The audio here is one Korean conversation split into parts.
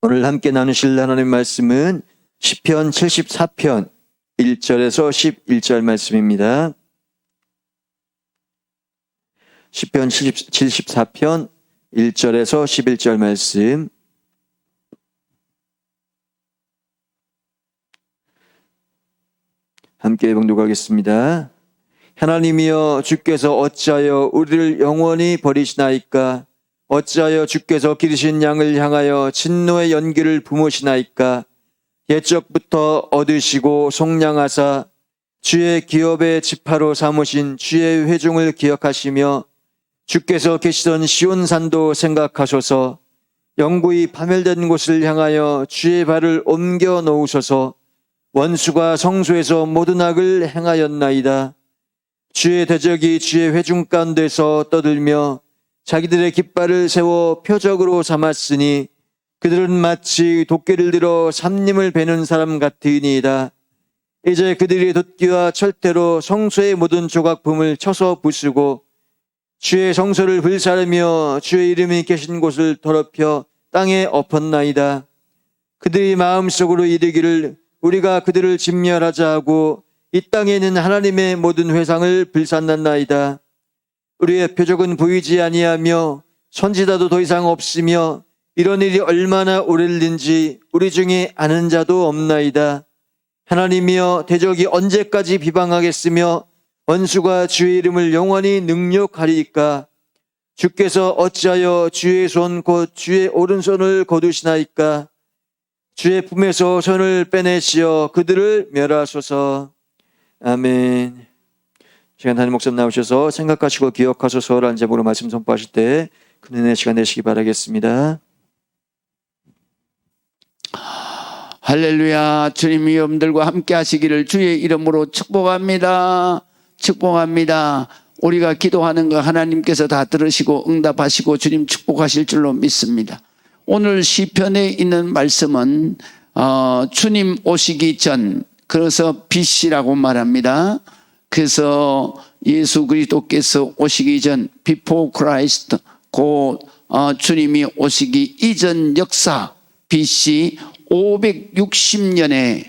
오늘 함께 나누실 하나님의 말씀은 시편 74편 1절에서 11절 말씀입니다. 시편 74편 1절에서 11절 말씀. 함께 봉독하겠습니다. 하나님이여, 주께서 어찌하여 우리를 영원히 버리시나이까? 어찌하여 주께서 기르신 양을 향하여 진노의 연기를 부으시나이까? 옛적부터 얻으시고 속량하사 주의 기업의 지파로 삼으신 주의 회중을 기억하시며, 주께서 계시던 시온산도 생각하소서. 영구히 파멸된 곳을 향하여 주의 발을 옮겨 놓으소서. 원수가 성소에서 모든 악을 행하였나이다. 주의 대적이 주의 회중 가운데서 떠들며 자기들의 깃발을 세워 표적으로 삼았으니 그들은 마치 도끼를 들어 삼림을 베는 사람 같으니이다. 이제 그들이 돛기와 철퇴로 성소의 모든 조각품을 쳐서 부수고 주의 성소를 불사르며 주의 이름이 계신 곳을 더럽혀 땅에 엎었나이다. 그들이 마음속으로 이르기를 우리가 그들을 진멸하자 하고 이 땅에 있는 하나님의 모든 회상을 불살랐나이다. 우리의 표적은 보이지 아니하며 선지자도 더 이상 없으며 이런 일이 얼마나 오래일는지 우리 중에 아는 자도 없나이다. 하나님이여, 대적이 언제까지 비방하겠으며 원수가 주의 이름을 영원히 능욕하리이까? 주께서 어찌하여 주의 손 곧 주의 오른손을 거두시나이까? 주의 품에서 손을 빼내시어 그들을 멸하소서. 아멘. 시간 담임 목사님 나오셔서 생각하시고 기억하소서라는 제목으로 말씀 선포하실 때 큰 은혜 시간 되시기 바라겠습니다. 할렐루야. 주님이 여러분들과 함께 하시기를 주의 이름으로 축복합니다. 축복합니다. 우리가 기도하는 거 하나님께서 다 들으시고 응답하시고 주님 축복하실 줄로 믿습니다. 오늘 시편에 있는 말씀은 주님 오시기 전, 그래서 BC라고 말합니다. 그래서 예수 그리스도께서 오시기 전, Before Christ, 그 주님이 오시기 이전 역사, BC 560년에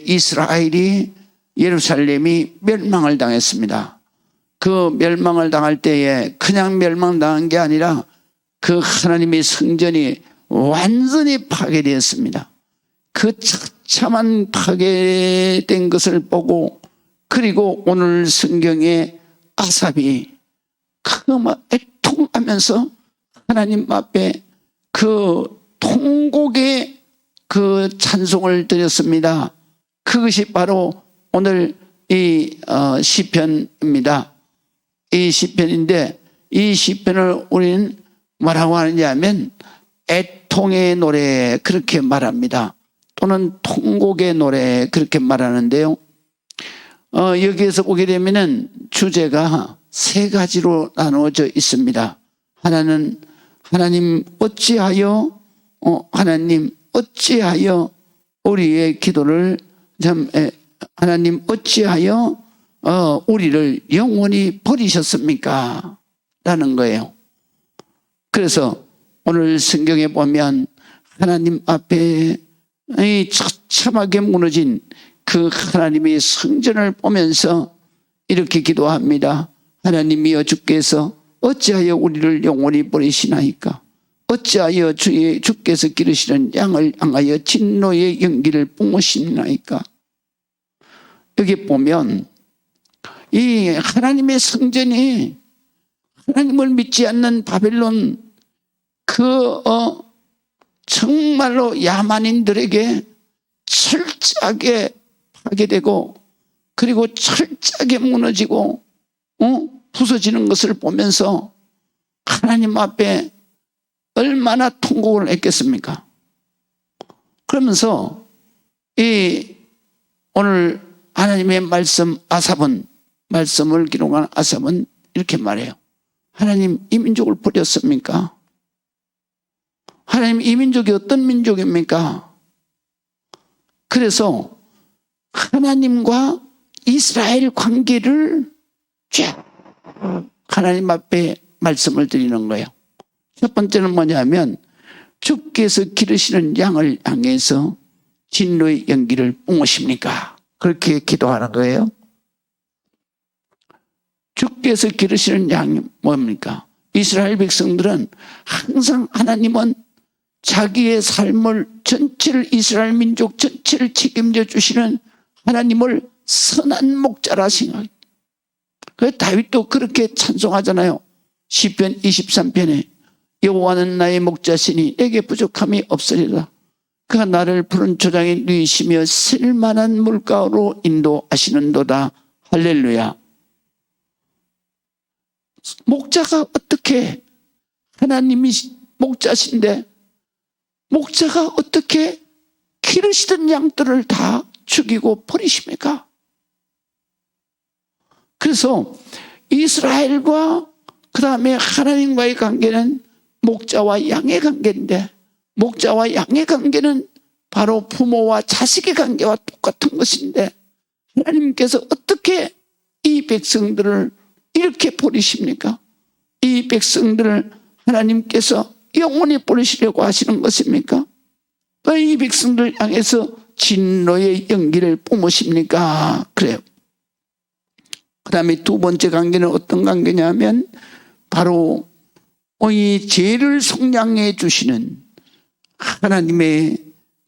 이스라엘이, 예루살렘이 멸망을 당했습니다. 그 멸망을 당할 때에 그냥 멸망당한 게 아니라 그 하나님의 성전이 완전히 파괴되었습니다. 그 처참한 파괴된 것을 보고, 그리고 오늘 성경에 아삽이 애통하면서 하나님 앞에 그 통곡의 그 찬송을 드렸습니다. 그것이 바로 오늘 이 시편입니다. 이 시편인데, 이 시편을 우리는 뭐라고 하느냐 하면 애통의 노래, 그렇게 말합니다. 또는 통곡의 노래, 그렇게 말하는데요. 여기에서 보게 되면은 주제가 세 가지로 나누어져 있습니다. 하나는 하나님 어찌하여 우리의 기도를 하나님 어찌하여 우리를 영원히 버리셨습니까? 라는 거예요. 그래서 오늘 성경에 보면 하나님 앞에 처참하게 무너진 그 하나님의 성전을 보면서 이렇게 기도합니다. 하나님이여, 주께서 어찌하여 우리를 영원히 버리시나이까? 어찌하여 주께서 기르시는 양을 향하여 진노의 연기를 뿜으시나이까? 여기 보면 이 하나님의 성전이, 하나님을 믿지 않는 바벨론 정말로 야만인들에게 철저하게 파괴되고, 그리고 철저하게 무너지고 부서지는 것을 보면서 하나님 앞에 얼마나 통곡을 했겠습니까? 그러면서 오늘 하나님의 말씀을 기록한 아삽은 이렇게 말해요. 하나님, 이 민족을 버렸습니까? 하나님, 이 민족이 어떤 민족입니까? 그래서 하나님과 이스라엘 관계를 쫙 하나님 앞에 말씀을 드리는 거예요. 첫 번째는 뭐냐면 주께서 기르시는 양을 향해서 진노의 연기를 뿜으십니까? 그렇게 기도하는 거예요. 주께서 기르시는 양이 뭡니까? 이스라엘 백성들은 항상 하나님은 자기의 삶을 전체를, 이스라엘 민족 전체를 책임져 주시는 하나님을 선한 목자라 생각해요. 그래서 다윗도 그렇게 찬송하잖아요. 시편 23편에 여호와는 나의 목자시니 내게 부족함이 없으리라. 그가 나를 푸른 초장에 누이시며 쓸만한 물가로 인도하시는도다. 할렐루야. 목자가 어떻게, 하나님이 목자신데 목자가 어떻게 기르시던 양들을 다 죽이고 버리십니까? 그래서 이스라엘과 그 다음에 하나님과의 관계는 목자와 양의 관계인데, 목자와 양의 관계는 바로 부모와 자식의 관계와 똑같은 것인데, 하나님께서 어떻게 이 백성들을 이렇게 버리십니까? 이 백성들을 하나님께서 영원히 버리시려고 하시는 것입니까? 왜 이 백성들 향해서 진노의 연기를 뿜으십니까? 그래요. 그 다음에 두 번째 관계는 어떤 관계냐면 바로 이 죄를 속량해 주시는 하나님의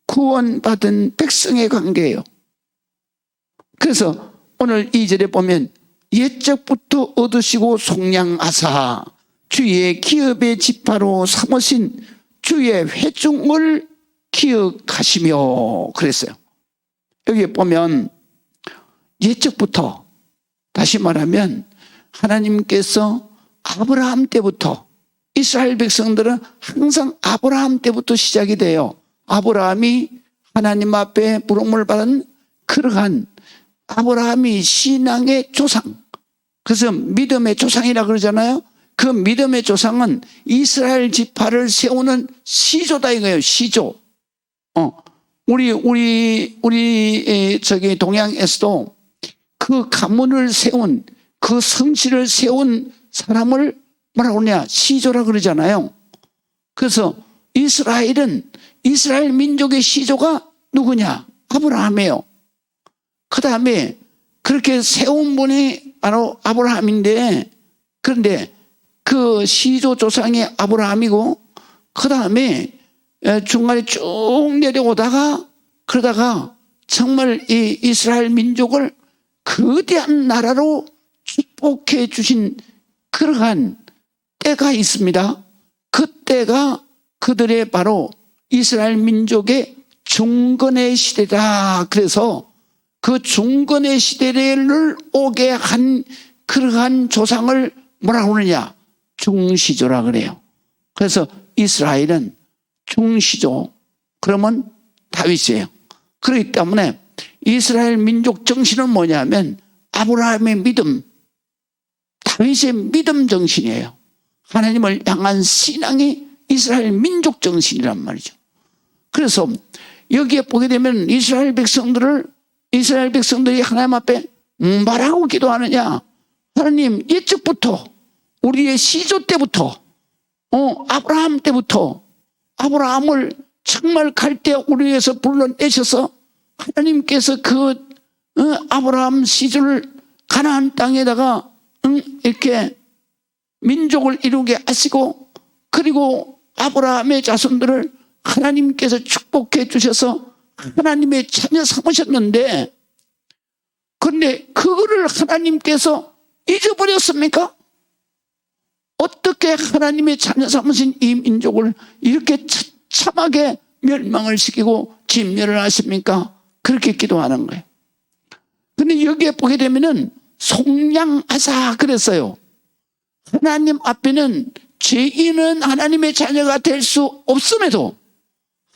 구원받은 백성의 관계예요. 그래서 오늘 2절에 보면 옛적부터 얻으시고 속량하사 주의 기업의 지파로 삼으신 주의 회중을 기억하시며 그랬어요. 여기에 보면 옛적부터, 다시 말하면 하나님께서 아브라함 때부터, 이스라엘 백성들은 항상 아브라함 때부터 시작이 돼요. 아브라함이 하나님 앞에 부름을 받은 그러한 아브라함이 신앙의 조상, 그래서 믿음의 조상이라 그러잖아요. 그 믿음의 조상은 이스라엘 지파를 세우는 시조다 이거예요. 시조. 우리 저기 동양에서도 그 가문을 세운, 그 성씨를 세운 사람을 뭐라고 그러냐, 시조라 그러잖아요. 그래서 이스라엘은, 이스라엘 민족의 시조가 누구냐? 아브라함이에요. 그 다음에 그렇게 세운 분이 바로 아브라함인데, 그런데 그 시조 조상이 아브라함이고, 그 다음에 중간에 쭉 내려오다가, 그러다가 정말 이 이스라엘 민족을 거대한 나라로 축복해 주신 그러한 때가 있습니다. 그 때가 그들의 바로 이스라엘 민족의 중건의 시대다. 그래서 그 중건의 시대를 오게 한 그러한 조상을 뭐라고 그러냐? 중시조라 그래요. 그래서 이스라엘은 중시조, 그러면 다윗이에요. 그렇기 때문에 이스라엘 민족 정신은 뭐냐면 아브라함의 믿음, 다윗의 믿음 정신이에요. 하나님을 향한 신앙이 이스라엘 민족 정신이란 말이죠. 그래서 여기에 보게 되면 이스라엘 백성들이 하나님 앞에 뭐라고 기도하느냐? 하나님, 옛적부터 우리의 시조 때부터, 아브라함 때부터, 아브라함을 정말 갈대 우리에서 불러내셔서 하나님께서 그 아브라함 시조를 가나안 땅에다가 이렇게 민족을 이루게 하시고, 그리고 아브라함의 자손들을 하나님께서 축복해 주셔서 하나님의 자녀 삼으셨는데, 그런데 그거를 하나님께서 잊어버렸습니까? 어떻게 하나님의 자녀 삼으신 이 민족을 이렇게 참하게 멸망을 시키고 진멸을 하십니까? 그렇게 기도하는 거예요. 근데 여기에 보게 되면은 속량하사 그랬어요. 하나님 앞에는 죄인은 하나님의 자녀가 될 수 없음에도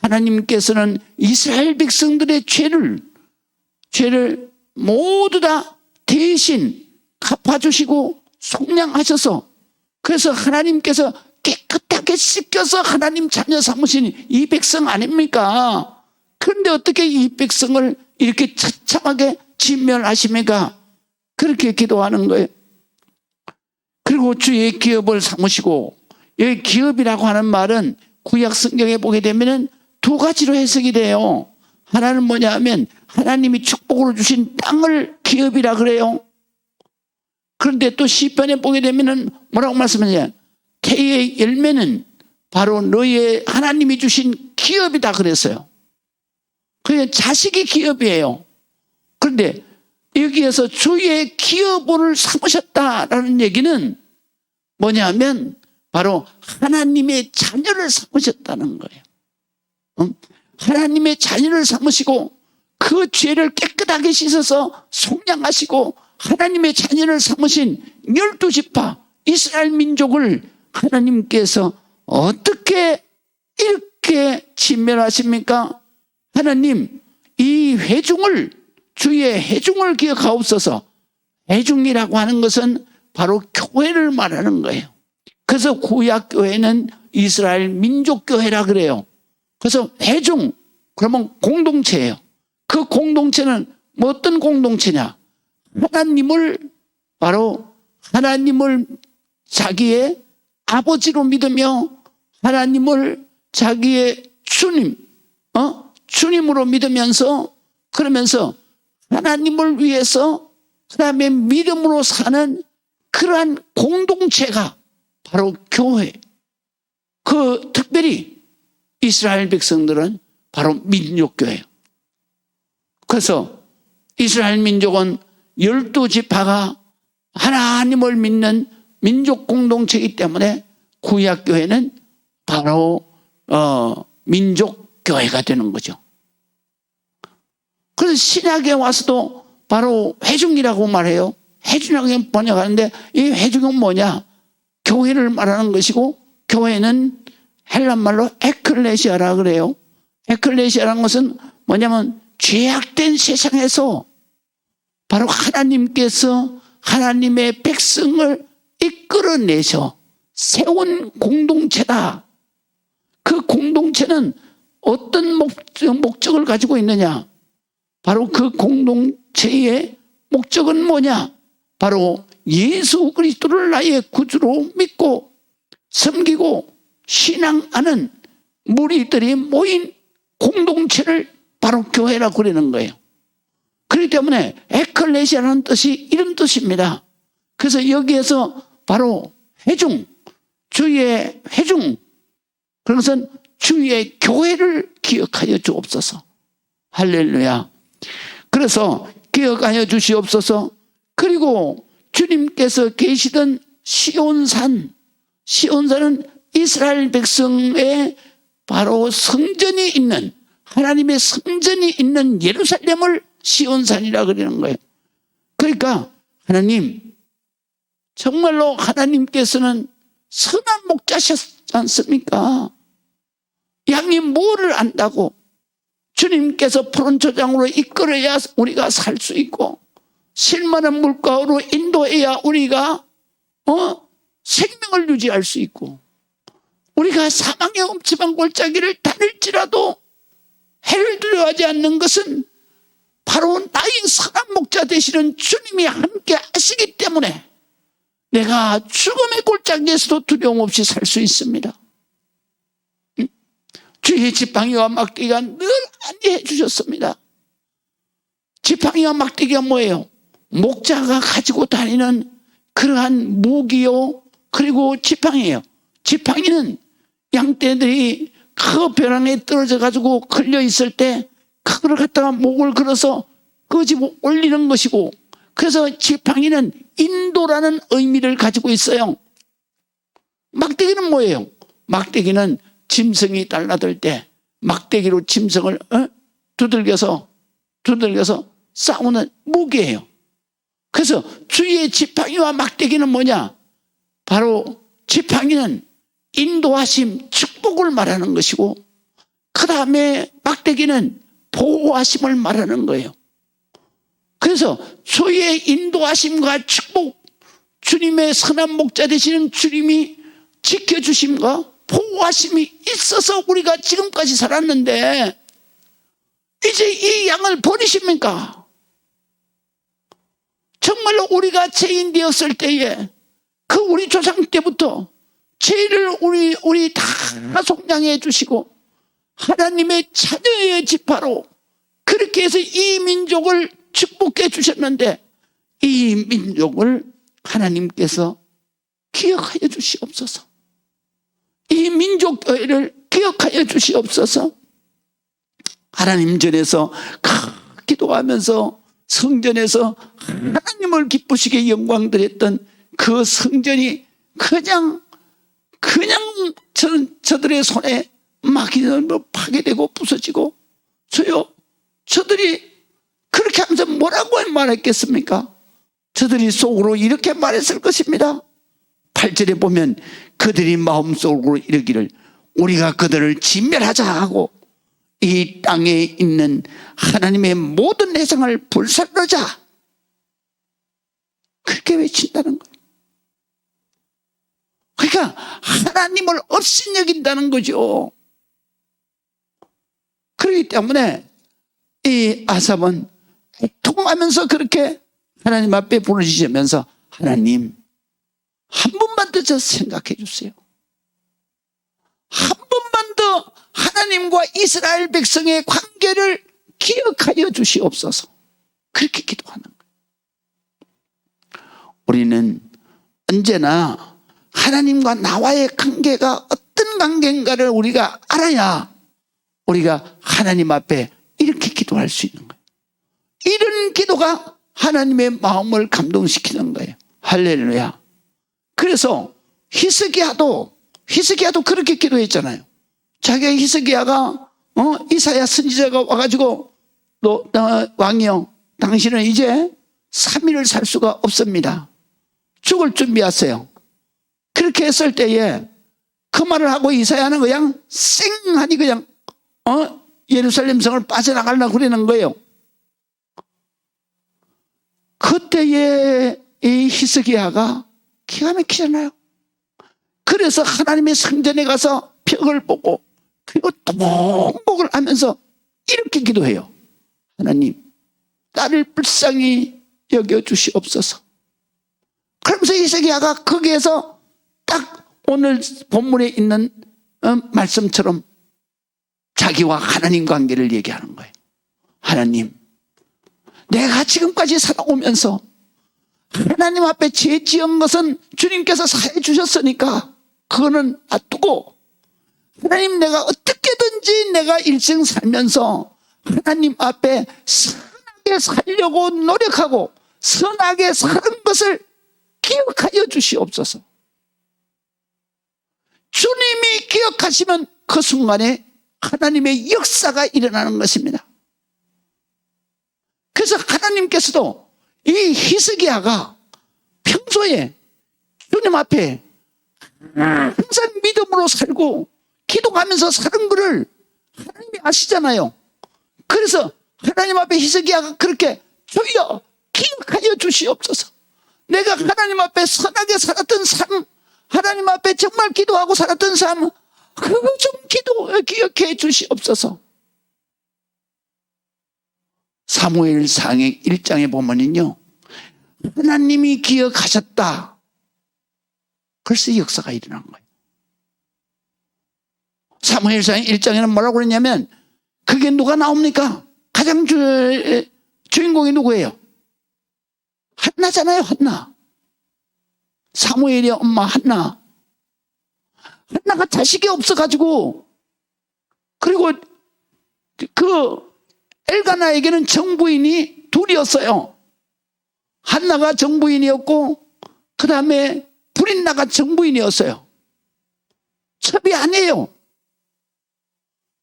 하나님께서는 이스라엘 백성들의 죄를 모두 다 대신 갚아주시고 속량하셔서, 그래서 하나님께서 깨끗하게 씻겨서 하나님 자녀 삼으신 이 백성 아닙니까? 그런데 어떻게 이 백성을 이렇게 처참하게 진멸하십니까? 그렇게 기도하는 거예요. 그리고 주의 기업을 삼으시고, 여기 기업이라고 하는 말은 구약 성경에 보게 되면은 두 가지로 해석이 돼요. 하나는 뭐냐 하면 하나님이 축복으로 주신 땅을 기업이라 그래요. 그런데 또 시편에 보게 되면은 뭐라고 말씀하냐? 태의 열매는 바로 너의 하나님이 주신 기업이다 그랬어요. 그게 자식이 기업이에요. 그런데 여기에서 주의 기업을 삼으셨다라는 얘기는 뭐냐면 바로 하나님의 자녀를 삼으셨다는 거예요. 하나님의 자녀를 삼으시고 그 죄를 깨끗하게 씻어서 속량하시고 하나님의 자녀를 삼으신 12지파 이스라엘 민족을 하나님께서 어떻게 이렇게 진멸하십니까? 하나님 이 회중을 주의 회중을 기억하옵소서. 회중이라고 하는 것은 바로 교회를 말하는 거예요. 그래서 구약 교회는 이스라엘 민족교회라 그래요. 그래서 회중 그러면 공동체예요. 그 공동체는 뭐 어떤 공동체냐? 하나님을 바로 하나님을 자기의 아버지로 믿으며 하나님을 자기의 주님으로 믿으면서 그러면서 하나님을 위해서 그다음에 믿음으로 사는 그러한 공동체가 바로 교회. 그 특별히 이스라엘 백성들은 바로 민족교회예요. 그래서 이스라엘 민족은 12지파가 하나님을 믿는 민족 공동체이기 때문에 구약교회는 바로 민족교회가 되는 거죠. 그래서 신약에 와서도 바로 회중이라고 말해요. 회중이라고 번역하는데 이 회중은 뭐냐? 교회를 말하는 것이고 교회는 헬란말로 에클레시아라 그래요. 에클레시아라는 것은 뭐냐면 죄악된 세상에서 바로 하나님께서 하나님의 백성을 이끌어내셔 세운 공동체다. 그 공동체는 어떤 목적을 가지고 있느냐? 바로 그 공동체의 목적은 뭐냐? 바로 예수 그리스도를 나의 구주로 믿고 섬기고 신앙하는 무리들이 모인 공동체를 바로 교회라고 그러는 거예요. 그렇기 때문에 에클레시아라는 뜻이 이런 뜻입니다. 그래서 여기에서 바로 회중, 주의 회중, 그것은 주의 교회를 기억하여 주옵소서. 할렐루야. 그래서 기억하여 주시옵소서. 그리고 주님께서 계시던 시온산은 이스라엘 백성의 바로 성전이 있는 하나님의 성전이 있는 예루살렘을 시온산이라 그러는 거예요. 그러니까 하나님 정말로 하나님께서는 선한 목자셨지 않습니까? 양이 뭐를 안다고 주님께서 푸른 초장으로 이끌어야 우리가 살 수 있고 실만한 물가로 인도해야 우리가 생명을 유지할 수 있고 우리가 사망의 엄침한 골짜기를 다닐지라도 해를 두려워하지 않는 것은 바로 나의 선한 목자 되시는 주님이 함께 하시기 때문에 내가 죽음의 골짜기에서도 두려움 없이 살 수 있습니다. 주의 지팡이와 막대기가 늘 안내해 주셨습니다. 지팡이와 막대기가 뭐예요? 목자가 가지고 다니는 그러한 무기요. 그리고 지팡이에요. 지팡이는 양떼들이 그 벼랑에 떨어져 가지고 걸려 있을 때 그걸 갖다가 목을 걸어서 끄집어 올리는 것이고 그래서 지팡이는 인도라는 의미를 가지고 있어요. 막대기는 뭐예요? 막대기는 짐승이 달라들 때 막대기로 짐승을 두들겨서 싸우는 무기예요. 그래서 주의 지팡이와 막대기는 뭐냐? 바로 지팡이는 인도하심, 축복을 말하는 것이고 그 다음에 막대기는 보호하심을 말하는 거예요. 그래서 주의 인도하심과 축복, 주님의 선한 목자 되시는 주님이 지켜주심과 보호하심이 있어서 우리가 지금까지 살았는데 이제 이 양을 버리십니까? 정말로 우리가 죄인 되었을 때에 그 우리 조상 때부터 죄를 우리 다 속량해 주시고 하나님의 자녀의 지파로 그렇게 해서 이 민족을 축복해 주셨는데 이 민족을 하나님께서 기억하여 주시옵소서. 이 민족교회를 기억하여 주시옵소서. 하나님 전에서 기도하면서 성전에서 하나님을 기쁘시게 영광 드렸던 그 성전이 그냥 저들의 손에 막히면 파괴되고 부서지고 저들이 그렇게 하면서 뭐라고 말했겠습니까? 저들이 속으로 이렇게 말했을 것입니다. 8절에 보면 그들이 마음속으로 이르기를 우리가 그들을 진멸하자 하고 이 땅에 있는 하나님의 모든 회상을 불살르자 그렇게 외친다는 거예요. 그러니까 하나님을 없인 여긴다는 거죠. 그렇기 때문에 이 아삽은 통하면서 그렇게 하나님 앞에 부르짖으면서 하나님 한 번만 더 저 생각해 주세요. 한 번만 더 하나님과 이스라엘 백성의 관계를 기억하여 주시옵소서. 그렇게 기도하는 거예요. 우리는 언제나 하나님과 나와의 관계가 어떤 관계인가를 우리가 알아야 우리가 하나님 앞에 이렇게 기도할 수 있는 거예요. 이런 기도가 하나님의 마음을 감동시키는 거예요. 할렐루야. 그래서 히스기야도 그렇게 기도했잖아요. 자기가 히스기야가 이사야 선지자가 와가지고 너 왕이여 당신은 이제 3일을 살 수가 없습니다. 죽을 준비하세요. 그렇게 했을 때에 그 말을 하고 이사야는 그냥 쌩하니 그냥 예루살렘 성을 빠져나가려고 그러는 거예요. 그때에 이 히스기야가 기가 막히잖아요. 그래서 하나님의 성전에 가서 벽을 보고 그리고 통곡을 하면서 이렇게 기도해요. 하나님 나를 불쌍히 여겨주시옵소서. 그러면서 히스기야가 거기에서 딱 오늘 본문에 있는 말씀처럼 자기와 하나님 관계를 얘기하는 거예요. 하나님 내가 지금까지 살아오면서 하나님 앞에 죄 지은 것은 주님께서 사해 주셨으니까 그거는 놔두고 하나님 내가 어떻게든지 내가 일생 살면서 하나님 앞에 선하게 살려고 노력하고 선하게 사는 것을 기억하여 주시옵소서. 주님이 기억하시면 그 순간에 하나님의 역사가 일어나는 것입니다. 그래서 하나님께서도 이 히스기야가 평소에 주님 앞에 항상 믿음으로 살고 기도하면서 사는 것을 하나님이 아시잖아요. 그래서 하나님 앞에 히스기야가 그렇게 주여 기억하여 주시옵소서. 내가 하나님 앞에 선하게 살았던 삶, 하나님 앞에 정말 기도하고 살았던 삶, 그거 좀 기억해 주시옵소서. 사무엘상 1장에 보면은요, 하나님이 기억하셨다. 벌써 역사가 일어난 거예요. 사무엘상 1장에는 뭐라고 그랬냐면, 그게 누가 나옵니까? 가장 주인공이 누구예요? 한나잖아요, 한나. 사무엘의 엄마 한나. 한나가 자식이 없어가지고, 그리고 그 엘가나에게는 정부인이 둘이었어요. 한나가 정부인이었고 그 다음에 브린나가 정부인이었어요. 첩이 아니에요.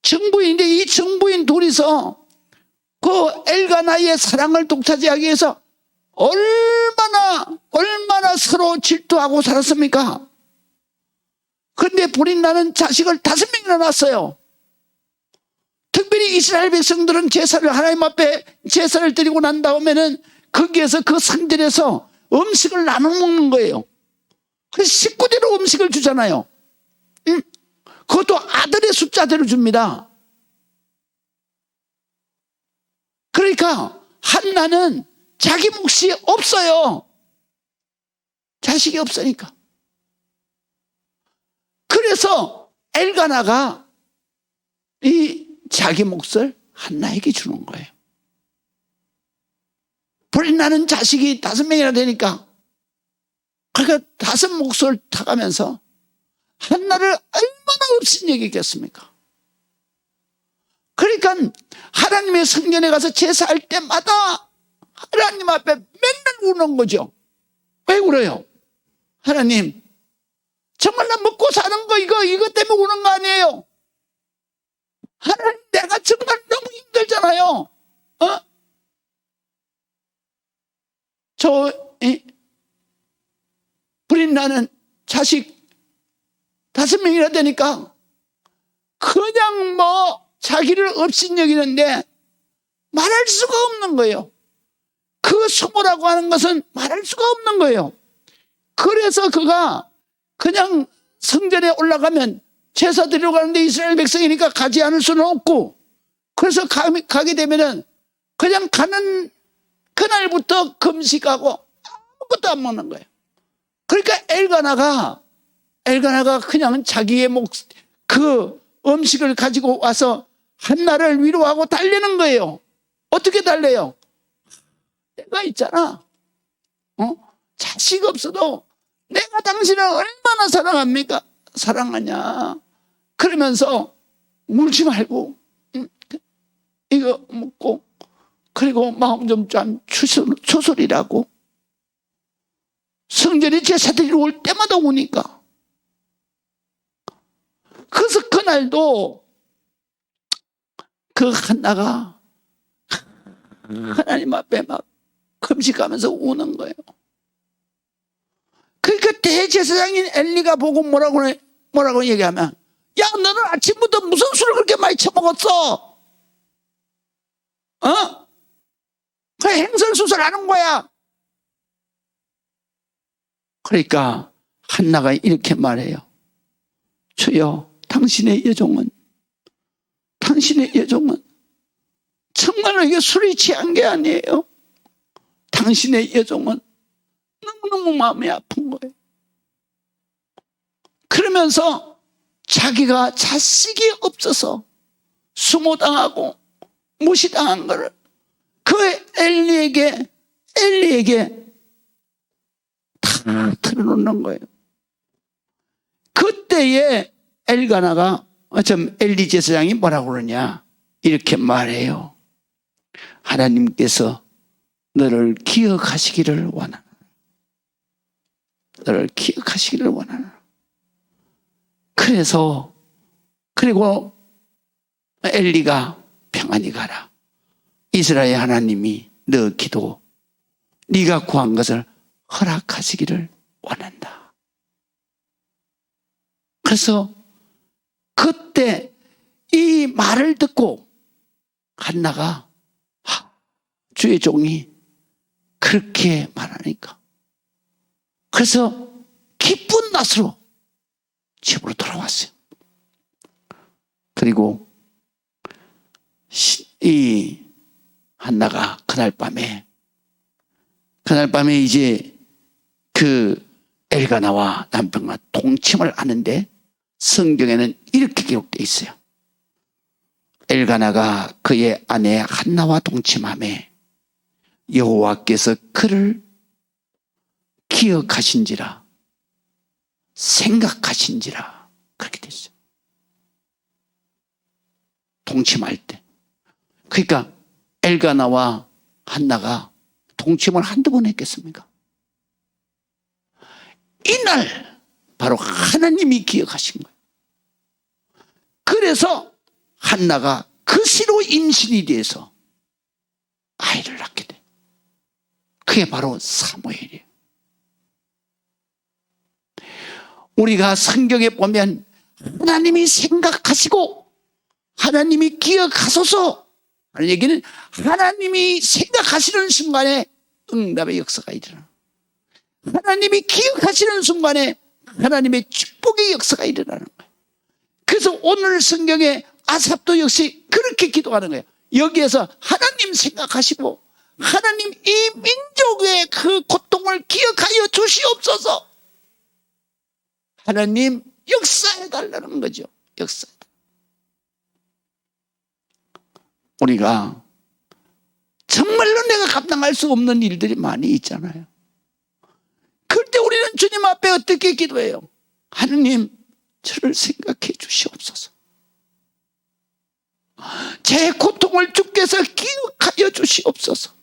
정부인인데 이 정부인 둘이서 그 엘가나의 사랑을 독차지하기 위해서 얼마나 서로 질투하고 살았습니까? 그런데 브린나는 자식을 5명이나 낳았어요. 특별히 이스라엘 백성들은 제사를 하나님 앞에 제사를 드리고 난 다음에는 거기에서 그 상전에서 음식을 나눠 먹는 거예요. 그래서 식구대로 음식을 주잖아요. 그것도 아들의 숫자대로 줍니다. 그러니까 한나는 자기 몫이 없어요. 자식이 없으니까. 그래서 엘가나가 이 자기 몫을 한나에게 주는 거예요. 불이 나는 자식이 5명이나 되니까 그러니까 5 몫을 타가면서 한나를 얼마나 업신여기겠습니까? 그러니까 하나님의 성전에 가서 제사할 때마다 하나님 앞에 맨날 우는 거죠. 왜 울어요? 하나님, 정말 나 먹고 사는 거 이거 때문에 우는 거 아니에요? 하나님, 내가 정말 너무 힘들잖아요. 불이 나는 자식 5명이나 되니까 그냥 자기를 업신여기는데 말할 수가 없는 거예요. 그 수모라고 하는 것은 말할 수가 없는 거예요. 그래서 그가 그냥 성전에 올라가면 제사 드리러 가는데 이스라엘 백성이니까 가지 않을 수는 없고, 그래서 가게 되면은 그냥 가는 그날부터 금식하고 아무것도 안 먹는 거예요. 그러니까 엘가나가 그냥 자기의 그 음식을 가지고 와서 한나를 위로하고 달래는 거예요. 어떻게 달래요? 내가 있잖아. 자식 없어도 내가 당신을 얼마나 사랑합니까? 사랑하냐? 그러면서 울지 말고 이거 먹고, 그리고 마음 좀 추스리라고. 성전에 제사드리러 올 때마다 오니까. 그래서 그날도 그 한나가 하나님 앞에 막 금식하면서 우는 거예요. 그러니까 대제사장인 엘리가 보고 뭐라고 얘기하면, 야, 너는 아침부터 무슨 술을 그렇게 많이 처먹었어? 그래, 행설수설하는 거야. 그러니까 한나가 이렇게 말해요. 주여, 당신의 여종은 정말로 이게 술이 취한 게 아니에요. 당신의 여종은 너무너무 마음이 아픈 거예요. 그러면서 자기가 자식이 없어서 수모당하고 무시당한 거를 그 엘리에게 다 털어놓는 거예요. 그때에 엘리 제사장이 뭐라고 그러냐, 이렇게 말해요. 하나님께서 너를 기억하시기를 원하노라. 너를 기억하시기를 원하노라. 그리고 엘리가 평안히 가라. 이스라엘 하나님이 너 기도, 네가 구한 것을 허락하시기를 원한다. 그래서 그때 이 말을 듣고 한나가, 주의 종이 그렇게 말하니까, 그래서 기쁜 낯으로 집으로 돌아왔어요. 그리고 이 한나가 그날 밤에 이제 그 엘가나와 남편과 동침을 하는데 성경에는 이렇게 기록되어 있어요. 엘가나가 그의 아내 한나와 동침하매 여호와께서 그를 기억하신지라 생각하신지라, 그렇게 됐어요. 동침할 때. 그러니까 엘가나와 한나가 동침을 한두 번 했겠습니까? 이날 바로 하나님이 기억하신 거예요. 그래서 한나가 그시로 임신이 돼서 아이를 낳게 돼. 그게 바로 사무엘이에요. 우리가 성경에 보면 하나님이 생각하시고 하나님이 기억하소서 하는 얘기는, 하나님이 생각하시는 순간에 응답의 역사가 일어나. 하나님이 기억하시는 순간에 하나님의 축복의 역사가 일어나는 거예요. 그래서 오늘 성경에 아삽도 역시 그렇게 기도하는 거예요. 여기에서 하나님 생각하시고 하나님 이 민족의 그 고통을 기억하여 주시옵소서. 하나님 역사해 역사해달라는 거죠. 역사. 우리가 정말로 내가 감당할 수 없는 일들이 많이 있잖아요. 그럴 때 우리는 주님 앞에 어떻게 기도해요? 하느님, 저를 생각해 주시옵소서. 제 고통을 주께서 기억하여 주시옵소서.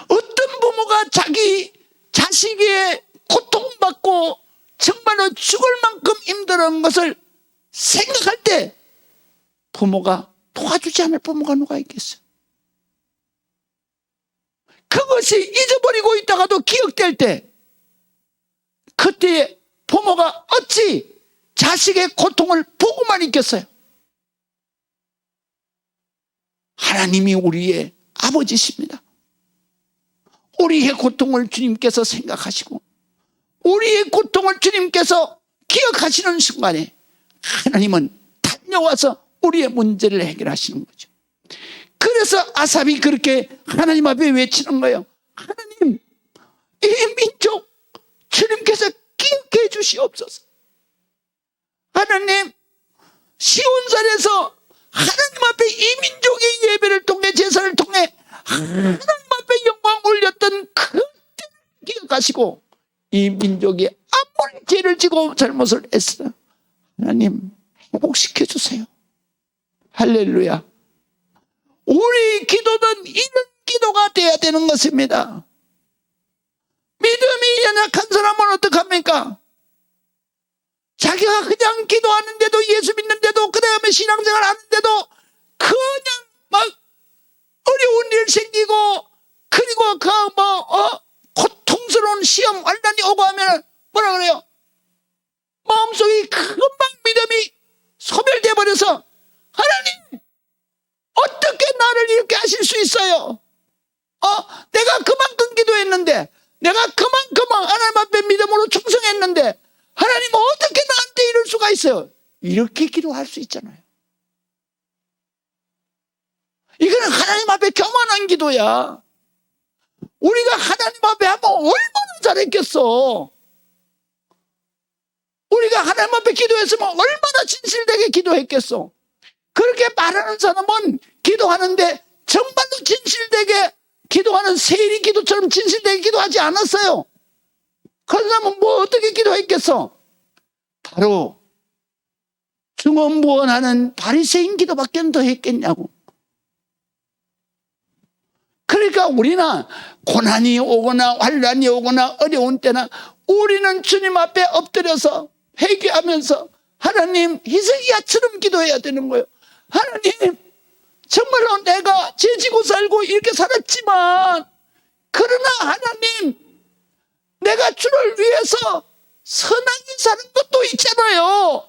어떤 부모가 자기 자식의 고통받고 정말로 죽을 만큼 힘들어하는 것을 생각할 때 부모가 도와주지 않을 부모가 누가 있겠어요? 그것이 잊어버리고 있다가도 기억될 때 그때 부모가 어찌 자식의 고통을 보고만 있겠어요? 하나님이 우리의 아버지십니다. 우리의 고통을 주님께서 생각하시고 우리의 고통을 주님께서 기억하시는 순간에 하나님은 달려와서 우리의 문제를 해결하시는 거죠. 그래서 아삽이 그렇게 하나님 앞에 외치는 거예요. 하나님, 이 민족 주님께서 기억해 주시옵소서. 하나님, 시온산에서 하나님 앞에 이 민족의 예배를 통해 제사를 통해 하나님 앞에 영광 올렸던 그때를 기억하시고 이 민족이 아무리 죄를 지고 잘못을 했으나 하나님 회복시켜 주세요. 할렐루야. 우리 기도는 이런 기도가 돼야 되는 것입니다. 믿음이 연약한 사람은 어떡합니까? 자기가 그냥 기도하는데도 예수 믿는데도 그 다음에 신앙생활 하는데도 그냥 막 어려운 일 생기고 그리고 고통스러운 시험 환난이 오고 하면 뭐라 그래요? 마음속에 금방 믿음이 소멸돼 버려서 하나님 어떻게 나를 이렇게 하실 수 있어요? 내가 그만큼 기도했는데 내가 그만큼 하나님 앞에 믿음으로 충성했는데 하나님 어떻게 나한테 이럴 수가 있어요? 이렇게 기도할 수 있잖아요. 이거는 하나님 앞에 교만한 기도야. 우리가 하나님 앞에 하면 얼마나 잘했겠어. 우리가 하나님 앞에 기도했으면 얼마나 진실되게 기도했겠어. 그렇게 말하는 사람은 기도하는데 정말로 진실되게 기도하는 세리 기도처럼 진실되게 기도하지 않았어요. 그런 사람은 뭐 어떻게 기도했겠어? 바로 중언부언하는 바리새인 기도밖에 더 했겠냐고. 그러니까 우리는 고난이 오거나 환난이 오거나 어려운 때나 우리는 주님 앞에 엎드려서 회개하면서 하나님 히스기야처럼 기도해야 되는 거예요. 하나님 정말로 내가 죄지고 살고 이렇게 살았지만 그러나 하나님 내가 주를 위해서 선하게 사는 것도 있잖아요.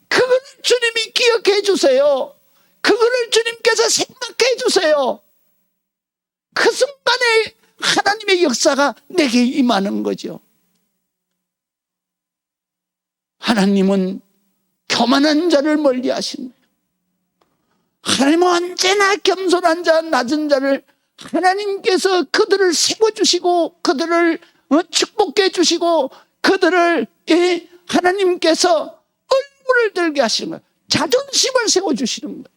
그거를 주님이 기억해 주세요. 그거를 주님께서 생각해 주세요. 그 순간에 하나님의 역사가 내게 임하는 거죠. 하나님은 교만한 자를 멀리 하시는 거예요. 하나님은 언제나 겸손한 자, 낮은 자를 하나님께서 그들을 세워주시고 그들을 축복해 주시고 그들을 하나님께서 얼굴을 들게 하시는 거예요. 자존심을 세워주시는 거예요.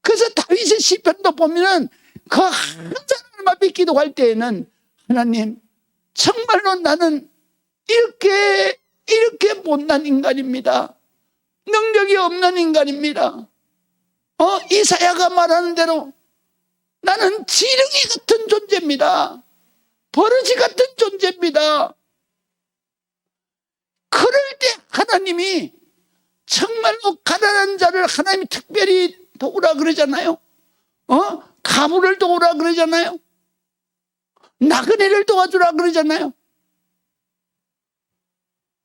그래서 다윗의 시편도 보면은 그 항상 하나님 앞에 기도할 때에는 하나님 정말로 나는 이렇게 못난 인간입니다. 능력이 없는 인간입니다. 이사야가 말하는 대로 나는 지렁이 같은 존재입니다. 버러지 같은 존재입니다. 그럴 때 하나님이 정말로 가난한 자를 하나님이 특별히 도우라 그러잖아요. 가부를 도우라 그러잖아요. 나그네를 도와주라 그러잖아요.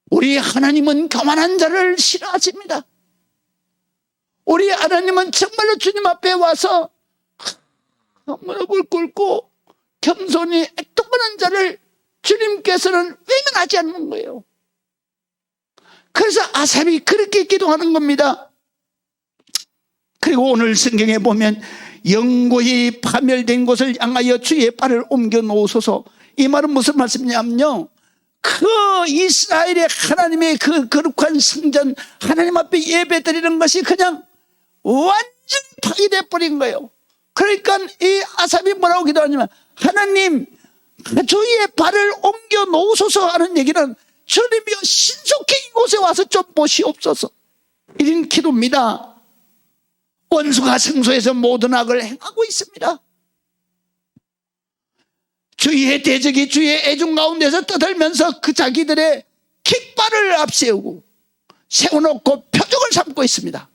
우리 하나님은 교만한 자를 싫어하십니다. 우리 하나님은 정말로 주님 앞에 와서 무릎을 꿇고 겸손히 애통하는 자를 주님께서는 외면하지 않는 거예요. 그래서 아삽이 그렇게 기도하는 겁니다. 그리고 오늘 성경에 보면 영고히 파멸된 곳을 향하여 주의 발을 옮겨 놓으소서. 이 말은 무슨 말씀이냐면요, 그 이스라엘의 하나님의 그 거룩한 성전 하나님 앞에 예배 드리는 것이 그냥 완전히 파괴돼 버린 거예요. 그러니까 이 아삽이 뭐라고 기도하냐면 하나님 저희의 발을 옮겨 놓으소서 하는 얘기는 주님이여 신속히 이곳에 와서 좀 보시옵소서 이런 기도입니다. 원수가 성소에서 모든 악을 행하고 있습니다. 주의 대적이 주의 애중 가운데서 떠들면서 그 자기들의 깃발을 앞세우고 세워놓고 표적을 삼고 있습니다.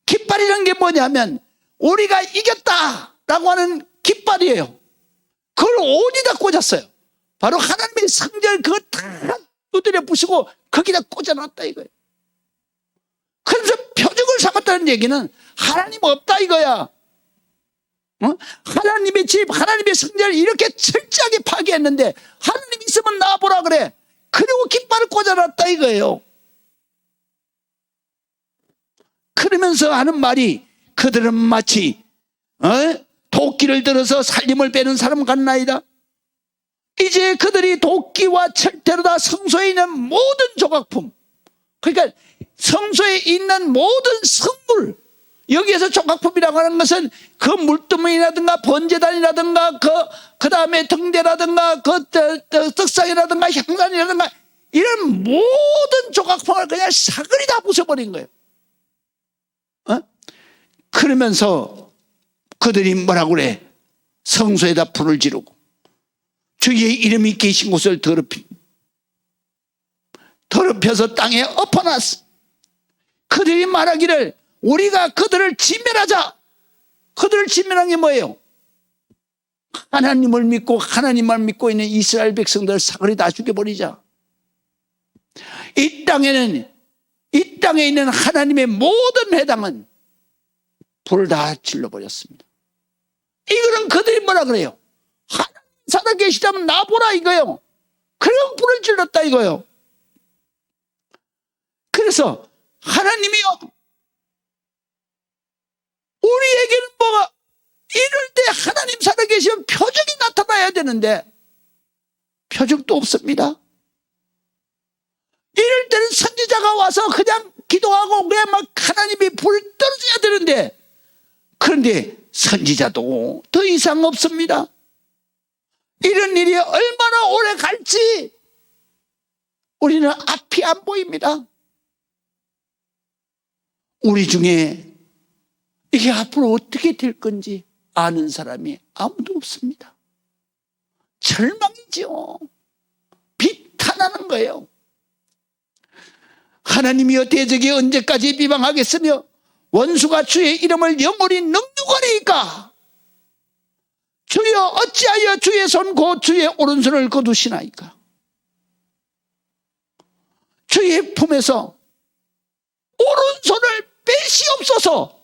깃발이라는 게 뭐냐면 우리가 이겼다라고 하는 깃발이에요. 그걸 어디다 꽂았어요? 바로 하나님의 성전 그걸 다 두드려 부시고 거기다 꽂아놨다 이거예요. 그래서 표적을 삼았다는 얘기는 하나님 없다 이거야. 하나님의 집, 하나님의 성전을 이렇게 철저하게 파괴했는데 하나님 있으면 나와보라 그래. 그리고 깃발을 꽂아놨다 이거예요. 그러면서 하는 말이 그들은 마치 도끼를 들어서 살림을 빼는 사람 같나이다. 이제 그들이 도끼와 철퇴로 다 성소에 있는 모든 조각품, 그러니까 성소에 있는 모든 성물, 여기에서 조각품이라고 하는 것은 그 물두멍이라든가 번제단이라든가 그 다음에 등대라든가 그 떡상이라든가 향단이라든가 이런 모든 조각품을 그냥 사거리 다 부숴버린 거예요. 그러면서 그들이 뭐라고 그래? 성소에다 불을 지르고 주의 이름이 계신 곳을 더럽혀서 땅에 엎어놨어. 그들이 말하기를 우리가 그들을 진멸하자. 그들을 진멸한 게 뭐예요? 하나님을 믿고 하나님만 믿고 있는 이스라엘 백성들 사거리 다 죽여버리자. 이 땅에 있는 하나님의 모든 회당은 불을 다 질러버렸습니다. 이거는 그들이 뭐라 그래요? 하나님 살아계시다면 나보라 이거예요. 그럼 불을 질렀다 이거예요. 그래서 하나님이요, 우리에게는 뭐가 이럴 때 하나님 살아계시면 표적이 나타나야 되는데 표적도 없습니다. 이럴 때는 선지자가 와서 그냥 기도하고 그냥 막 하나님이 불 떨어져야 되는데, 그런데 선지자도 더 이상 없습니다. 이런 일이 얼마나 오래 갈지 우리는 앞이 안 보입니다. 우리 중에 이게 앞으로 어떻게 될 건지 아는 사람이 아무도 없습니다. 절망이죠. 비탄하는 거예요. 하나님이여 대적이 언제까지 비방하겠으며 원수가 주의 이름을 영원히 능욕하리이까? 주여 어찌하여 주의 손 곧 주의 오른손을 거두시나이까? 주의 품에서 오른손을 빼시옵소서.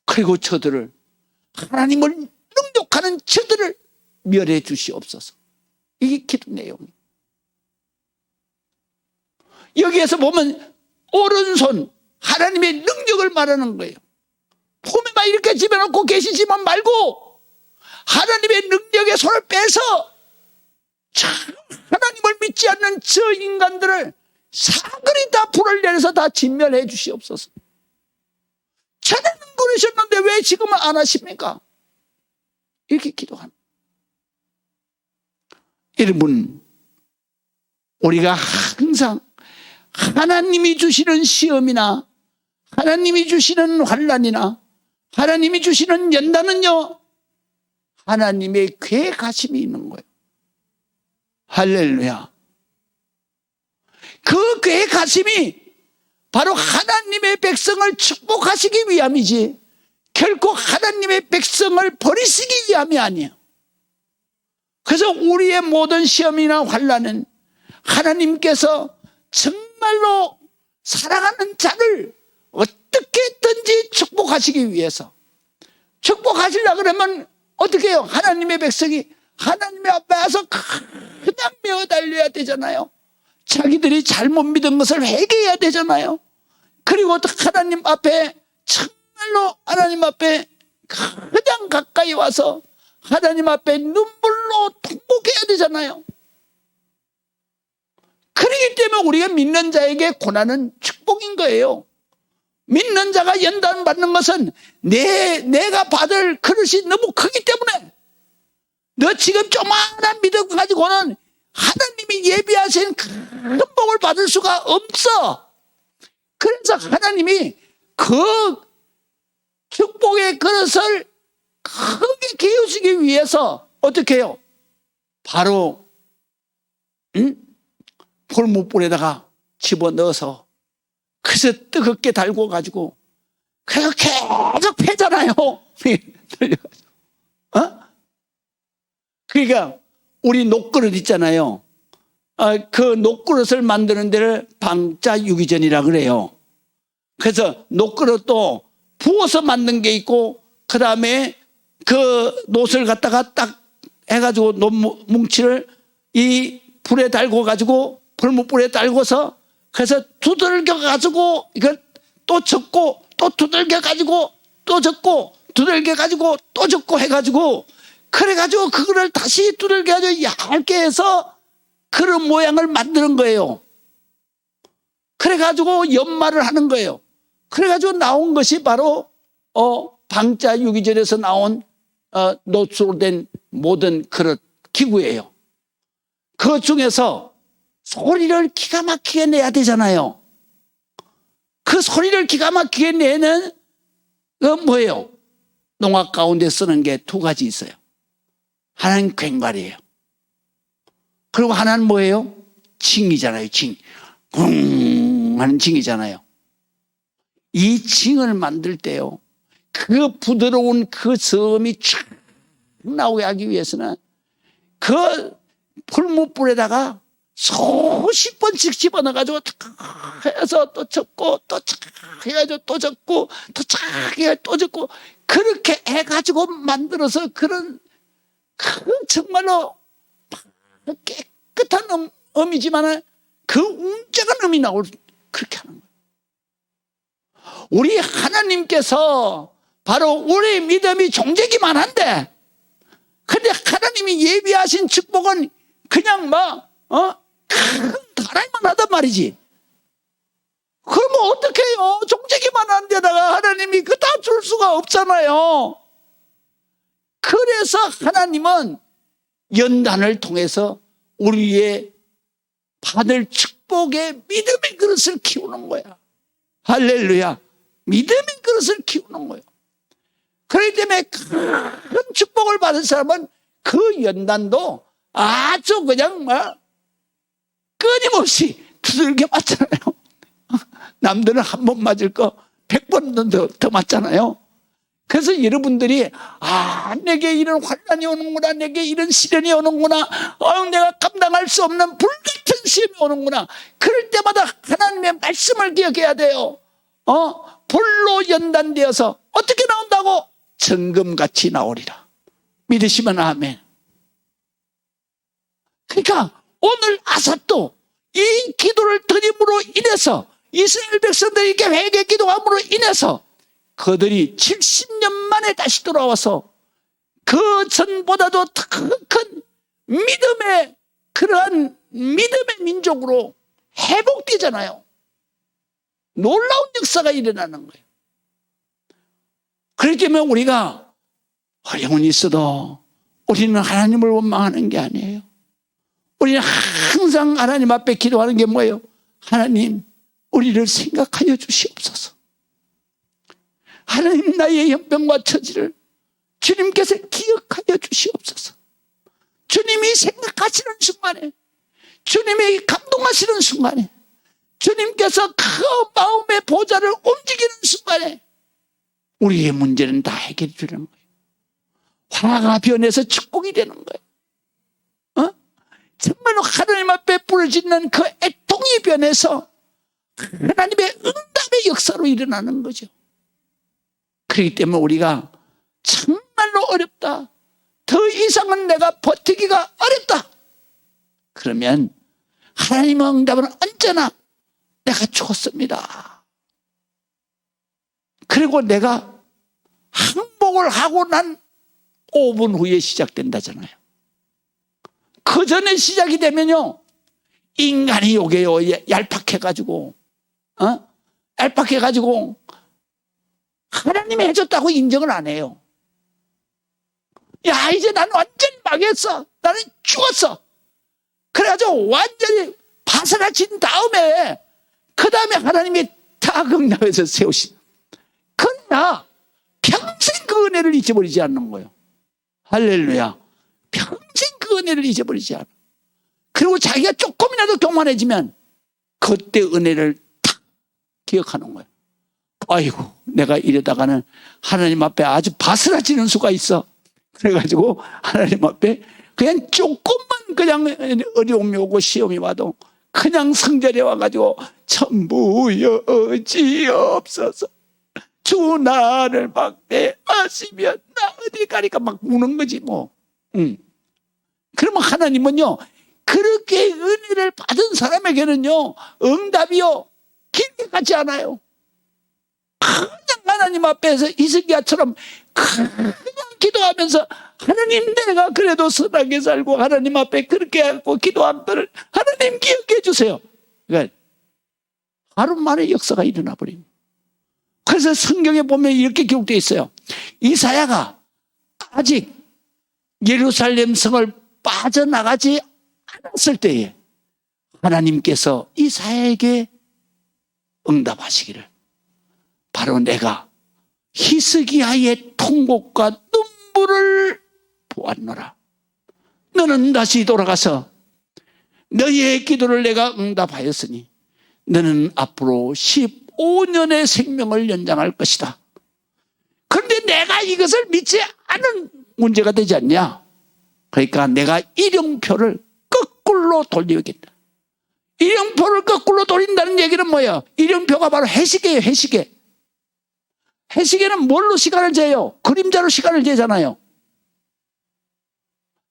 그리고 저들을, 하나님을 능욕하는 저들을 멸해 주시옵소서. 이게 기도 내용이에요. 여기에서 보면 오른손, 하나님의 능력을 말하는 거예요. 품에만 이렇게 집어넣고 계시지만 말고 하나님의 능력의 손을 빼서 하나님을 믿지 않는 저 인간들을 사거리 다 불을 내려서 다 진멸해 주시옵소서. 전에는 그러셨는데 왜 지금은 안 하십니까? 이렇게 기도합니다. 여러분, 우리가 항상 하나님이 주시는 시험이나 하나님이 주시는 환난이나 하나님이 주시는 연단은요, 하나님의 괴가심이 있는 거예요. 할렐루야. 그 괴가심이 바로 하나님의 백성을 축복하시기 위함이지 결코 하나님의 백성을 버리시기 위함이 아니에요. 그래서 우리의 모든 시험이나 환난은 하나님께서 정말로 사랑하는 자를 어떻게 했든지 축복하시기 위해서, 축복하시려고 그러면 어떻게 해요? 하나님의 백성이 하나님의 앞에 와서 그냥 매어달려야 되잖아요. 자기들이 잘못 믿은 것을 회개해야 되잖아요. 그리고 하나님 앞에 정말로 하나님 앞에 그냥 가까이 와서 하나님 앞에 눈물로 통곡해야 되잖아요. 때문에 우리가 믿는 자에게 고난은 축복인 거예요. 믿는 자가 연단 받는 것은 내가 받을 그릇이 너무 크기 때문에, 너 지금 조만한 믿음 가지고는 하나님이 예비하신 큰 복을 받을 수가 없어. 그래서 하나님이 그 축복의 그릇을 크게 깨우치기 위해서 어떻게 해요? 바로 풀무불에다가 집어넣어서, 그래서 뜨겁게 달고 가지고, 그래서 계속 패잖아요. 그러니까 우리 녹그릇 있잖아요. 그 녹그릇을 만드는 데를 방자유기전이라 그래요. 그래서 녹그릇도 부어서 만든 게 있고, 그 다음에 그 놋을 갖다가 딱 해가지고 뭉치를 이 불에 달고 가지고, 불무불에 달고서, 그래서 두들겨 가지고 이걸 또 젓고, 또 두들겨 가지고 또 젓고, 두들겨 가지고 또 젓고 해가지고, 그래가지고 그거를 다시 두들겨 가지고 얇게 해서 그런 모양을 만드는 거예요. 그래가지고 연마를 하는 거예요. 그래가지고 나온 것이 바로 방자유기전에서 나온 놋으로 된 모든 그릇 기구예요. 그 중에서 소리를 기가 막히게 내야 되잖아요. 그 소리를 기가 막히게 내는 그 뭐예요? 농악 가운데 쓰는 게 두 가지 있어요. 하나는 괭과리예요. 그리고 하나는 뭐예요? 징이잖아요. 징. 쿵 하는 징이잖아요. 이 징을 만들 때요, 그 부드러운 그 섬이 쫙 나오게 하기 위해서는 그 풀무불에다가 수십 번씩 집어넣어가지고 해서 또 젓고, 또 해가지고 또 젓고, 또 해가지고 또 젓고, 그렇게 해가지고 만들어서 그런 정말로 깨끗한 음이지만 그 웅장한 음이 나올, 그렇게 하는 거예요. 우리 하나님께서 바로 우리 믿음이 종재기만 한데, 근데 하나님이 예비하신 축복은 그냥 큰 다라이만 하단 말이지. 그러면 어떻게 해요? 종재기만 한 데다가 하나님이 그 다 줄 수가 없잖아요. 그래서 하나님은 연단을 통해서 우리의 받을 축복의 믿음의 그릇을 키우는 거야. 할렐루야. 믿음의 그릇을 키우는 거예요. 그렇기 때문에 큰 축복을 받은 사람은 그 연단도 아주 그냥 끊임없이 두들겨 맞잖아요. 남들은 한 번 맞을 거 100번 더 맞잖아요. 그래서 여러분들이 내게 이런 환난이 오는구나, 내게 이런 시련이 오는구나, 내가 감당할 수 없는 불같은 시험이 오는구나, 그럴 때마다 하나님의 말씀을 기억해야 돼요. 불로 연단되어서 어떻게 나온다고? 정금같이 나오리라. 믿으시면 아멘. 그러니까 오늘 아삿도 이 기도를 드림으로 인해서 이스라엘 백성들이 이렇게 회개 기도함으로 인해서 그들이 70년 만에 다시 돌아와서 그 전보다도 더 큰 믿음의, 그러한 믿음의 민족으로 회복되잖아요. 놀라운 역사가 일어나는 거예요. 그렇기 때문에 우리가 어려움이 있어도 우리는 하나님을 원망하는 게 아니에요. 우리는 항상 하나님 앞에 기도하는 게 뭐예요? 하나님, 우리를 생각하여 주시옵소서. 하나님, 나의 형편과 처지를 주님께서 기억하여 주시옵소서. 주님이 생각하시는 순간에, 주님이 감동하시는 순간에, 주님께서 그 마음의 보좌를 움직이는 순간에 우리의 문제는 다 해결이 되는 거예요. 화가 변해서 축복이 되는 거예요. 정말로 하나님 앞에 부르짖는 그 애통이 변해서 하나님의 응답의 역사로 일어나는 거죠. 그렇기 때문에 우리가 정말로 어렵다, 더 이상은 내가 버티기가 어렵다, 그러면 하나님의 응답은 언제나 내가 죽었습니다. 그리고 내가 항복을 하고 난 5분 후에 시작된다잖아요. 그 전에 시작이 되면요, 인간이 요게요. 얄팍해가지고, 얄팍해가지고, 하나님이 해줬다고 인정을 안 해요. 야, 이제 난 완전히 망했어. 나는 죽었어. 그래가지고 완전히 바스라진 다음에, 그 다음에 하나님이 다 응답해서 세우신. 그러나 평생 그 은혜를 잊어버리지 않는 거예요. 할렐루야. 평생 그 은혜를 잊어버리지 않아. 그리고 자기가 조금이라도 교만해지면 그때 은혜를 탁 기억하는 거예요. 아이고, 내가 이러다가는 하나님 앞에 아주 바스라지는 수가 있어. 그래가지고 하나님 앞에 그냥 조금만 그냥 어려움이 오고 시험이 와도 그냥 성전에 와가지고 천부여지옵소서, 주 나를 막대하시면 나 어디 가니까 막 우는 거지 뭐. 그러면 하나님은요, 그렇게 은혜를 받은 사람에게는요, 응답이요 길게 가지 않아요. 그냥 하나님 앞에서 히스기야처럼 그냥 기도하면서, 하나님 내가 그래도 선하게 살고 하나님 앞에 그렇게 하고 기도한 거를 하나님 기억해 주세요. 그러니까 하루 만에 역사가 일어나 버립니다. 그래서 성경에 보면 이렇게 기록되어 있어요. 이사야가 아직 예루살렘 성을 빠져나가지 않았을 때에 하나님께서 이사야에게 응답하시기를, 바로 내가 히스기야의 통곡과 눈물을 보았노라. 너는 다시 돌아가서 너희의 기도를 내가 응답하였으니 너는 앞으로 15년의 생명을 연장할 것이다. 그런데 내가 이것을 믿지 않은 문제가 되지 않냐? 그러니까 내가 일용표를 거꾸로 돌리겠다. 일용표를 거꾸로 돌린다는 얘기는 뭐예요? 일용표가 바로 해시계예요. 해시계. 해시계는 뭘로 시간을 재요? 그림자로 시간을 재잖아요.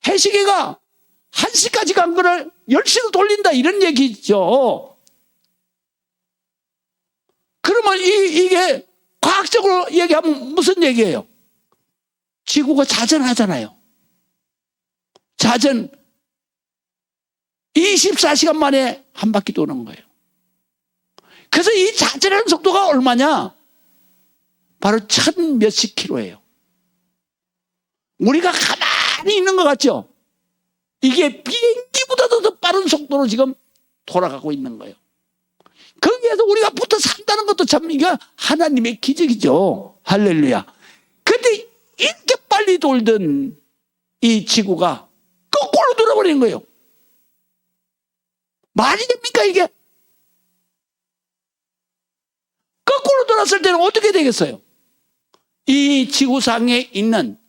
해시계가 1시까지 간 거를 10시로 돌린다, 이런 얘기죠. 그러면 이게 과학적으로 얘기하면 무슨 얘기예요? 지구가 자전하잖아요. 자전 24시간 만에 한 바퀴 도는 거예요. 그래서 이 자전하는 속도가 얼마냐? 바로 1000 몇십 킬로예요. 우리가 가만히 있는 것 같죠? 이게 비행기보다도 더 빠른 속도로 지금 돌아가고 있는 거예요. 거기에서 우리가 붙어 산다는 것도 참 이게 하나님의 기적이죠. 할렐루야. 근데 이렇게 빨리 돌던 이 지구가 거꾸로 돌아버리는 거예요. 말이 됩니까 이게? 거꾸로 돌았을 때는 어떻게 되겠어요? 이 지구상에 있는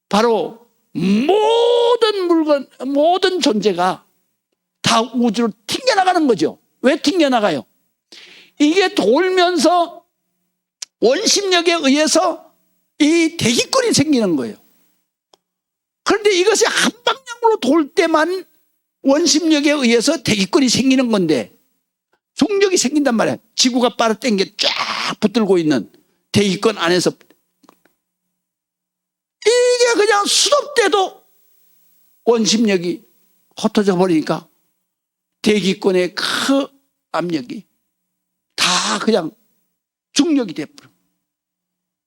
바로 모든 물건, 모든 존재가 다 우주로 튕겨나가는 거죠. 왜 튕겨나가요? 이게 돌면서 원심력에 의해서 이 대기권이 생기는 거예요. 그런데 이것이 한 방향으로 돌 때만 원심력에 의해서 대기권이 생기는 건데, 중력이 생긴단 말이에요. 지구가 빨아당겨 쫙 붙들고 있는 대기권 안에서 이게 그냥 수도 때도 원심력이 흩어져 버리니까 대기권의 그 압력이 다 그냥 중력이 돼버려.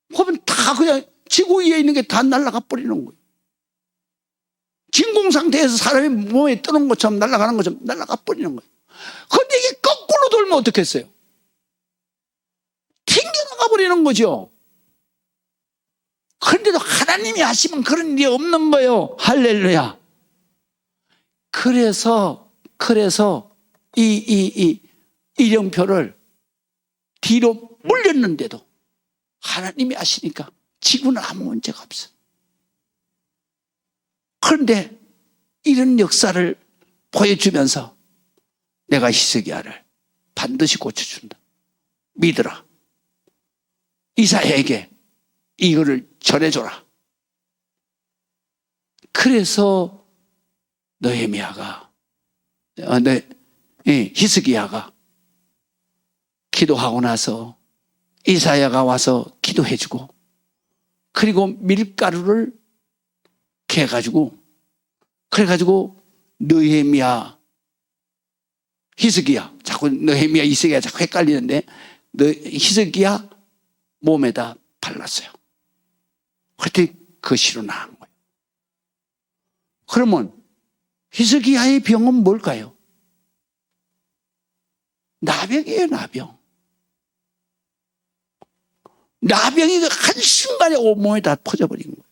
그러면 다 그냥 지구 위에 있는 게 다 날아가 버리는 거예요. 진공 상태에서 사람이 몸에 뜨는 것처럼 날아가는 것처럼 날아가 버리는 거예요. 그런데 이게 거꾸로 돌면 어떻겠어요? 튕겨나가 버리는 거죠. 그런데도 하나님이 하시면 그런 일이 없는 거예요. 할렐루야. 그래서 이 일용표를 뒤로 물렸는데도 하나님이 하시니까 지구는 아무 문제가 없어. 그런데 이런 역사를 보여주면서 내가 히스기야를 반드시 고쳐준다. 믿으라. 이사야에게 이거를 전해줘라. 그래서 히스기야가 기도하고 나서 이사야가 와서 기도해주고, 그리고 밀가루를 캐가지고, 그래가지고 느헤미야 히스기야, 자꾸 느헤미야, 이스기야 자꾸 헷갈리는데, 너 히스기야 몸에다 발랐어요. 그때 거시로 나은 거예요. 그러면 히스기야의 병은 뭘까요? 나병이에요, 나병. 나병이 한순간에 온몸에 다 퍼져버린 거예요.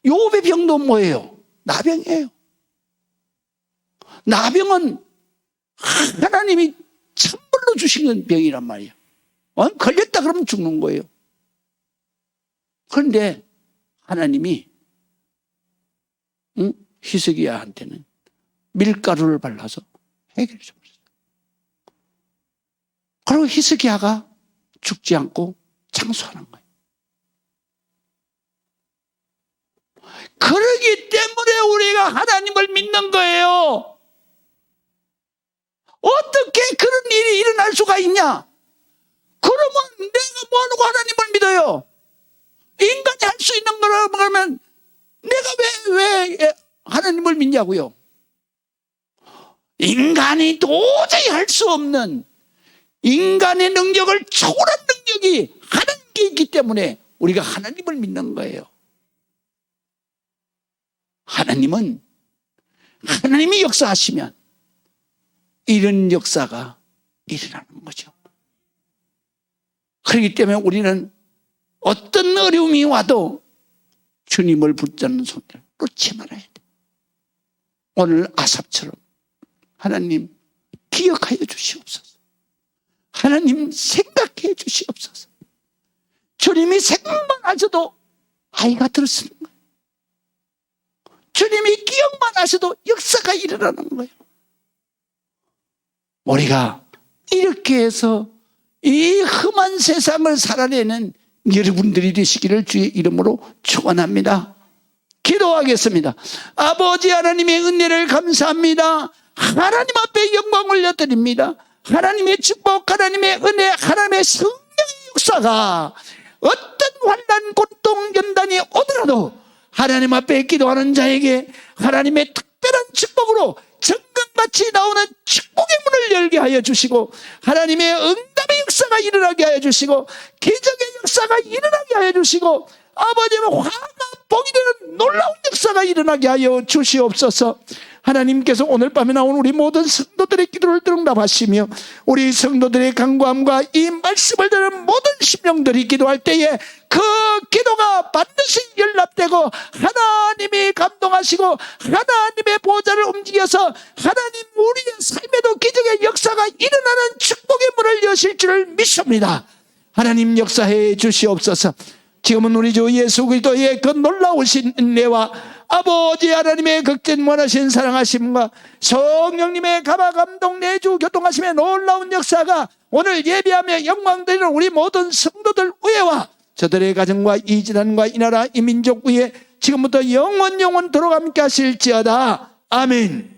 욥의 병도 뭐예요? 나병이에요. 나병은 하나님이 선물로 주신 병이란 말이에요. 걸렸다 그러면 죽는 거예요. 그런데 하나님이 히스기야한테는 밀가루를 발라서 해결해 줬어요. 그리고 히스기야가 죽지 않고 장수하는 거예요. 그러기 때문에 우리가 하나님을 믿는 거예요. 어떻게 그런 일이 일어날 수가 있냐? 그러면 내가 뭐하고 하나님을 믿어요? 인간이 할 수 있는 거라고 그러면 내가 왜 하나님을 믿냐고요? 인간이 도저히 할 수 없는 인간의 능력을 초월한 능력이 하나님께 있기 때문에 우리가 하나님을 믿는 거예요. 하나님이 역사하시면 이런 역사가 일어나는 거죠. 그렇기 때문에 우리는 어떤 어려움이 와도 주님을 붙잡는 손을 놓지 말아야 돼. 오늘 아삽처럼 하나님 기억하여 주시옵소서. 하나님 생각해 주시옵소서. 주님이 생각만 하셔도 아이가 들었는 거예요. 주님이 기억만 하셔도 역사가 일어나는 거예요. 우리가 이렇게 해서 이 험한 세상을 살아내는 여러분들이 되시기를 주의 이름으로 축원합니다. 기도하겠습니다. 아버지 하나님의 은혜를 감사합니다. 하나님 앞에 영광 올려드립니다. 하나님의 축복, 하나님의 은혜, 하나님의 성령의 역사가 어떤 환난, 고통, 연단이 오더라도 하나님 앞에 기도하는 자에게 하나님의 특별한 축복으로 정금같이 나오는 축복의 문을 열게 하여 주시고 하나님의 응답의 역사가 일어나게 하여 주시고 기적의 역사가 일어나게 하여 주시고 아버지의 화가 복이 되는 놀라운 역사가 일어나게 하여 주시옵소서. 하나님께서 오늘 밤에 나온 우리 모든 성도들의 기도를 응답하시며 우리 성도들의 간구함과 이 말씀을 듣는 모든 심령들이 기도할 때에 그 기도가 반드시 연락되고 하나님이 감동하시고 하나님의 보좌를 움직여서 하나님 우리의 삶에도 기적의 역사가 일어나는 축복의 문을 여실 줄을 믿습니다. 하나님 역사해 주시옵소서. 지금은 우리 주 예수 그리스도의 그 놀라우신 은혜와 아버지 하나님의 극진무한하신 사랑하심과 성령님의 감화 감동 내주 교통하심의 놀라운 역사가 오늘 예배하며 영광드리는 우리 모든 성도들 위에와 저들의 가정과 이 재단과 이 나라 이 민족 위에 지금부터 영원토록 함께 하실지어다. 아멘.